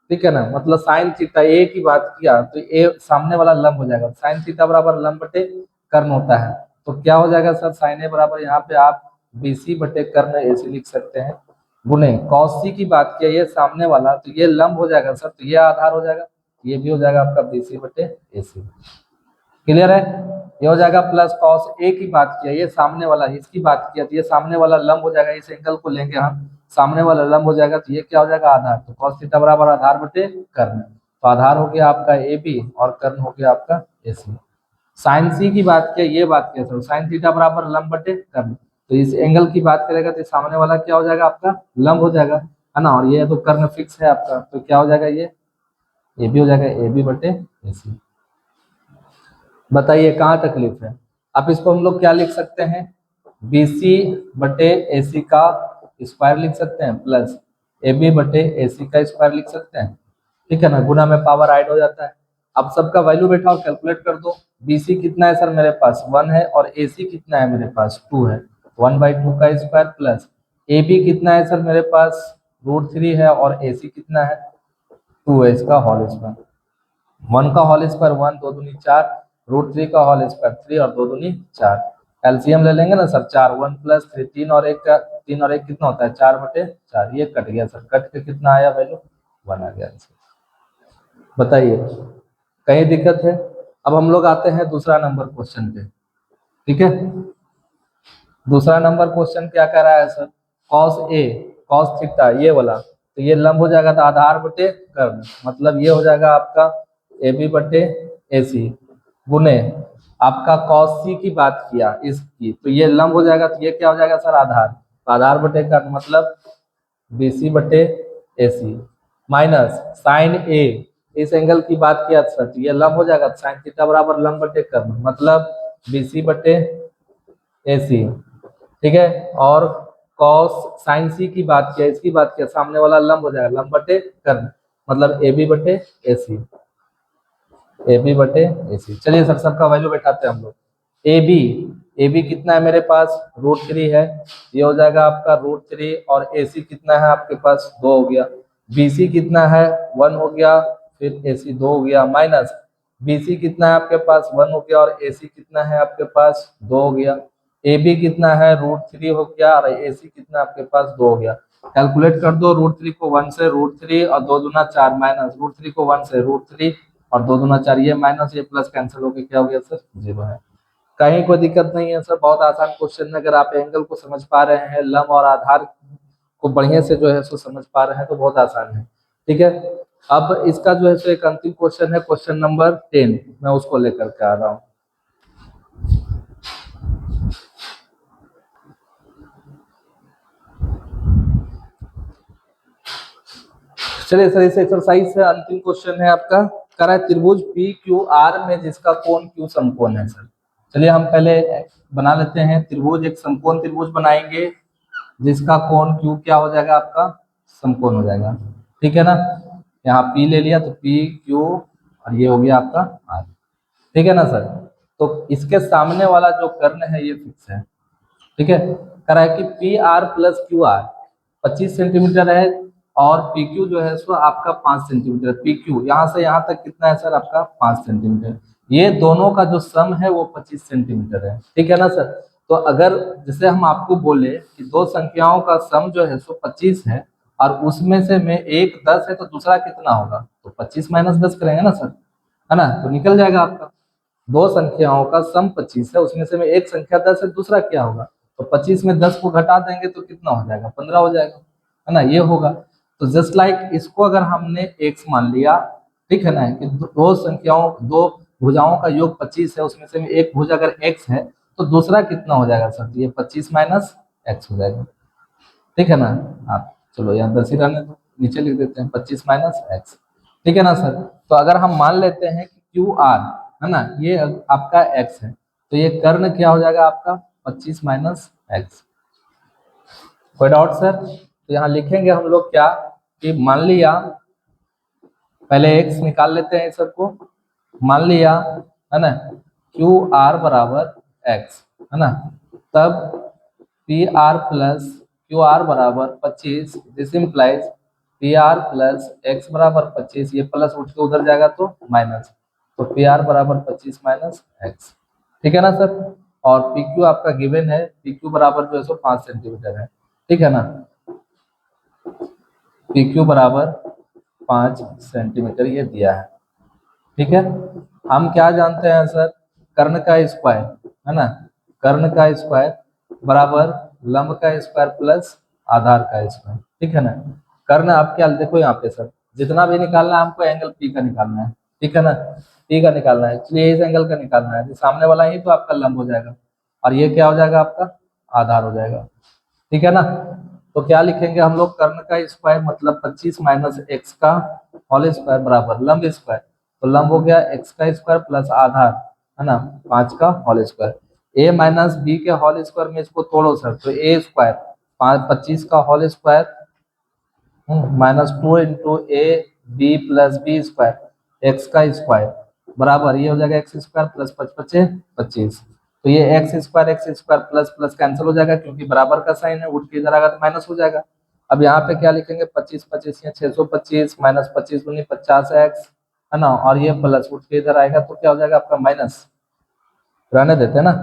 ठीक है ना, मतलब साइन थीटा ए की बात किया, तो ए सामने वाला लंब हो जाएगा, साइन थीटा बराबर लंब बटे कर्ण होता है, तो क्या हो जाएगा सर, साइन ए बराबर यहाँ पे आप बीसी बटे कर्ण ऐसे लिख सकते हैं, गुने कॉस सी की बात किया, ये सामने वाला, तो ये लंब हो जाएगा सर, तो ये आधार हो जाएगा, ये भी हो जाएगा आपका बीसी बटे एसी। क्लियर है, ये हो जाएगा प्लस कॉस ए की बात किया, ये सामने वाला, इसकी बात किया, तो ये सामने वाला लंब हो जाएगा, इस एंगल को लेंगे हम, सामने वाला लंब हो जाएगा, तो ये क्या हो जाएगा आधार, तो कॉस थीटा बराबर आधार बटे कर्ण, तो आधार हो गया आपका ए बी और कर्ण हो गया आपका ए सी। साइन सी की बात किया, ये बात किया सर, साइन थीटा बराबर लंब बटे कर्ण। तो इस एंगल की बात करेगा तो सामने वाला क्या हो जाएगा आपका, लंब हो जाएगा, है ना। और ये तो कर्ण फिक्स है आपका, तो क्या हो जाएगा, ये भी हो जाएगा ए बी बटे ए सी। बताइए कहाँ तकलीफ है। अब इसको हम लोग क्या लिख सकते हैं, बी सी बटे ए सी का स्क्वायर लिख सकते हैं, प्लस ए बी बटे ए सी का स्क्वायर लिख सकते हैं, ठीक है ना। गुना में पावर ऐड हो जाता है। अब सबका वैल्यू बैठाओ, कैलकुलेट कर दो। बी सी कितना है सर मेरे पास 1 है, और ए सी कितना है मेरे पास 2 है, 1/2 का स्क्वायर, प्लस ए बी कितना है सर मेरे पास √3 है, और ए सी कितना है 2 है, इसका होल स्क्वायर। 1 का होल स्क्वायर 1, 2 दूनी 4, √3 का होल स्क्वायर 3 और 2 दूनी 4। एलसीएम ले लेंगे ना सर, 4 1 + 3, 3 और 1 का 3 और 1 कितना होता है 4/4। ये कट गया सर, कट के कितना आया वैल्यू 1 आ गया आंसर। बताइए कहीं दिक्कत है। अब हम लोग आते हैं दूसरा नंबर क्वेश्चन पे, ठीक है। दूसरा नंबर क्वेश्चन क्या कह रहा है sir, cos A cos theta ये वाला, तो ये लंब हो जाएगा तो आधार बटे कर्ण, मतलब ये हो जाएगा आपका ए बी बटे ए सी, गुने आपका कॉस सी की बात किया इसकी, तो ये लंब हो जाएगा, तो ये क्या हो जाएगा सर आधार, तो आधार बटे कर्ण मतलब बी सी बटे ए सी, माइनस साइन ए, इस एंगल की बात किया सर, तो ये लंब हो जाएगा, साइन थीटा बराबर लंब बटे कर्ण मतलब बी सी बटे ए सी, ठीक है। और कॉस साइन सी की बात किया, इसकी बात किया, सामने वाला लंब हो जाएगा लंब बटे कर्ण मतलब ए बी बटे ए सी, ए बी बटे ए सी। चलिए सर सबका वैल्यू बैठाते हैं हम लोग। ए बी कितना है मेरे पास √3 है, ये हो जाएगा आपका √3, और ए सी कितना है आपके पास 2 हो गया, बी सी कितना है 1 हो गया, फिर ए सी 2 हो गया, माइनस बी सी कितना है आपके पास 1 हो गया, और ए सी कितना है आपके पास 2 हो गया, ए बी कितना है √3 हो गया, और ए सी कितना आपके पास 2 हो गया। कैलकुलेट कर दो, √3 को 1 से √3 और 2 दूना 4, माइनस √3 को 1 से √3 और 2 दूना 4, ये माइनस ये प्लस कैंसिल होकर क्या हो गया सर 0 है। कहीं कोई दिक्कत नहीं है सर, बहुत आसान क्वेश्चन है। अगर आप एंगल को समझ पा रहे हैं, लंब और आधार को बढ़िया से जो है सो समझ पा रहे हैं तो बहुत आसान है, ठीक है। अब इसका जो है सो एक अंतिम क्वेश्चन है, क्वेश्चन नंबर 10, मैं उसको लेकर के आ रहा हूँ। चलिए सर, इस एक्सरसाइज से अंतिम क्वेश्चन है आपका, करा है त्रिभुज पी क्यू आर में जिसका कोण क्यू समकोण है सर। चलिए हम पहले बना लेते हैं त्रिभुज, एक समकोण त्रिभुज बनाएंगे जिसका कोण क्यू क्या हो जाएगा आपका समकोण हो जाएगा, ठीक है ना। यहाँ पी ले लिया तो पी क्यू और ये हो गया आपका आर, ठीक है ना सर। तो इसके सामने वाला जो कर्ण है ये फिक्स है, ठीक है। करा है कि P R plus Q are 25 centimetre है, और पी क्यू जो है सो आपका 5 सेंटीमीटर, पी क्यू यहाँ से यहाँ तक कितना है सर आपका 5 सेंटीमीटर, ये दोनों का जो सम है वो 25 सेंटीमीटर है, ठीक है ना सर। तो अगर जैसे हम आपको बोले कि दो संख्याओं का सम जो है सो 25 है, और उसमें से में एक 10 है, तो दूसरा कितना होगा, तो 25 माइनस 10 करेंगे ना सर, है ना, तो निकल जाएगा आपका। दो संख्याओं का सम 25 है, उसमें से में एक संख्या 10 है, दूसरा क्या होगा, तो 25 में 10 को घटा देंगे तो कितना हो जाएगा 15 हो जाएगा, है ना, ये होगा। तो जस्ट लाइक इसको अगर हमने x मान लिया, ठीक है ना, कि दो संख्याओं दो भुजाओं का योग 25 है, उसमें से में एक भुजा अगर x है तो दूसरा कितना हो जाएगा सर, ये 25 माइनस x हो जाएगा, ठीक है ना। आप चलो यहाँ 10 ही रहने दो, नीचे लिख देते हैं 25 माइनस x, ठीक है ना सर। तो अगर हम मान लेते हैं कि क्यू आर है ना, ये आपका x है, तो ये कर्ण क्या हो जाएगा आपका 25 माइनस x। कोई डाउट सर, तो यहाँ लिखेंगे हम लोग क्या कि मान लिया, पहले x निकाल लेते हैं सबको, मान लिया है ना क्यू आर बराबर x, है ना, तब P R plus Q are बराबर 25, this implies P R plus x बराबर 25, ये प्लस उठ के उधर जाएगा तो माइनस, तो पी आर बराबर 25 माइनस एक्स, ठीक है ना सर। और पी क्यू आपका गिवन है, पी क्यू बराबर जो है सो 5 सेंटीमीटर है, ठीक है ना, पी क्यू बराबर 5 सेंटीमीटर ये दिया है, ठीक है। हम क्या जानते हैं सर, कर्ण का स्क्वायर, है ना, कर्ण का स्क्वायर बराबर लंब का स्क्वायर प्लस आधार का स्क्वायर, ठीक है ना। कर्ण आप क्या देखो यहाँ पे सर, जितना भी निकालना है हमको एंगल पी का निकालना है, ठीक है ना। टी का निकालना है, चलिए इस एंगल का निकालना है, तो सामने वाला ही तो आपका लंब हो जाएगा और ये क्या हो जाएगा आपका आधार हो जाएगा। ठीक है ना। तो क्या लिखेंगे हम लोग, कर्ण का स्क्वायर मतलब 25 माइनस एक्स का होल स्क्वायर बराबर लंब स्क्वायर, तो लंब हो गया एक्स का स्क्वायर प्लस आधार है ना 5 का whole square. A minus B के होल स्क्वायर में इसको तोड़ो सर, तो ए स्क्वायर 25 का whole square -2 into A B plus B square X का स्क्वायर बराबर ये हो जाएगा एक्स स्क्वायर प्लस 25 तो ये x square plus plus cancel हो जाएगा क्योंकि बराबर का साइन है, उठ के इधर आएगा तो माइनस हो जाएगा। अब यहाँ पे क्या लिखेंगे 25 या 625 माइनस 25 दूनी 50x है ना, और ये प्लस उठ के इधर आएगा तो क्या हो जाएगा आपका माइनस, रहने देते हैं ना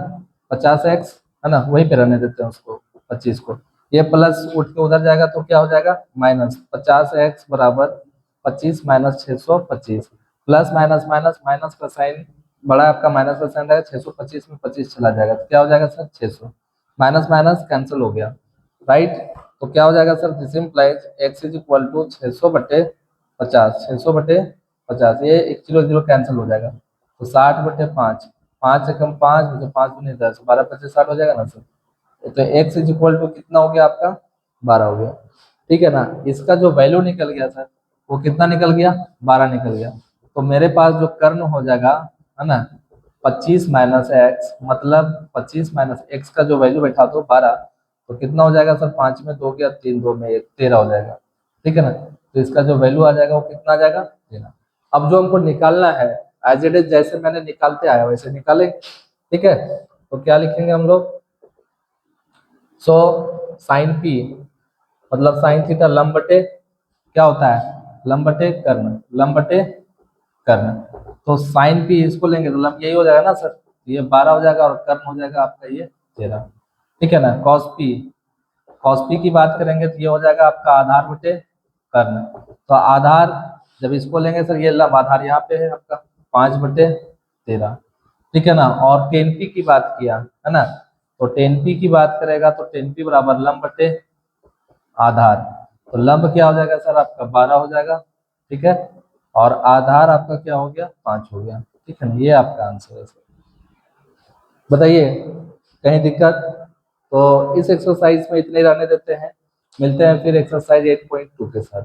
50x है ना, वहीं पे रहने देते हैं उसको 25 को, ये प्लस उठ के उधर जाएगा तो क्या हो जाएगा माइनस 50x बराबर 25 minus 625 plus minus minus minus का साइन बड़ा आपका माइनस का साइन रहेगा 625 में 25 चला जाएगा तो क्या हो जाएगा सर 600, माइनस माइनस कैंसिल हो गया राइट। तो क्या हो जाएगा sir, this implies X is equal to 600/50, 600/50, ये एक जीरो कैंसिल हो जाएगा तो 60/5, 5 से कम 5 तो 5 दूनी 10, 12×5 = 60 हो जाएगा ना सर। तो एक्स इज इक्वल टू कितना हो गया आपका 12 हो गया। ठीक है ना, इसका जो वैल्यू निकल गया सर वो कितना निकल गया 12 निकल गया। तो मेरे पास जो कर्ण हो जाएगा है ना 25 माइनस एक्स मतलब 25 माइनस एक्स का जो वैल्यू बैठा दो 12, तो कितना हो जाएगा सर 5 में 2 गया 3 2 में 1 13 हो जाएगा। ठीक है ना, तो इसका जो वैल्यू आ जाएगा वो कितना आ जाएगा 13। अब जो हमको निकालना है एज इट इज जैसे मैंने निकालते आया वैसे निकालें। ठीक है, तो क्या लिखेंगे हम लोग, सो साइन पी मतलब साइन थीटा लंब बटे क्या होता है लंब बटे कर्ण, लंब बटे कर्ण। तो साइन पी इसको लेंगे तो लंब यही हो जाएगा ना सर, ये 12 हो जाएगा और कर्ण हो जाएगा आपका ये 13। ठीक है ना, कॉस पी, कॉस पी की बात करेंगे तो ये हो जाएगा आपका आधार बटे कर्ण। तो आधार जब इसको लेंगे सर ये लंब आधार यहाँ पे है आपका 5/13। ठीक है ना, और टेन पी की बात किया है ना, तो टेन पी की बात करेगा तो टेन पी बराबर लंब बटे आधार, तो लंब क्या हो जाएगा सर आपका 12 हो जाएगा। ठीक है, और आधार आपका क्या हो गया 5 हो गया। ठीक है ना, ये आपका आंसर है सर। बताइए कहीं दिक्कत, तो इस एक्सरसाइज में इतने रहने देते हैं, मिलते हैं फिर एक्सरसाइज 8.2 के साथ।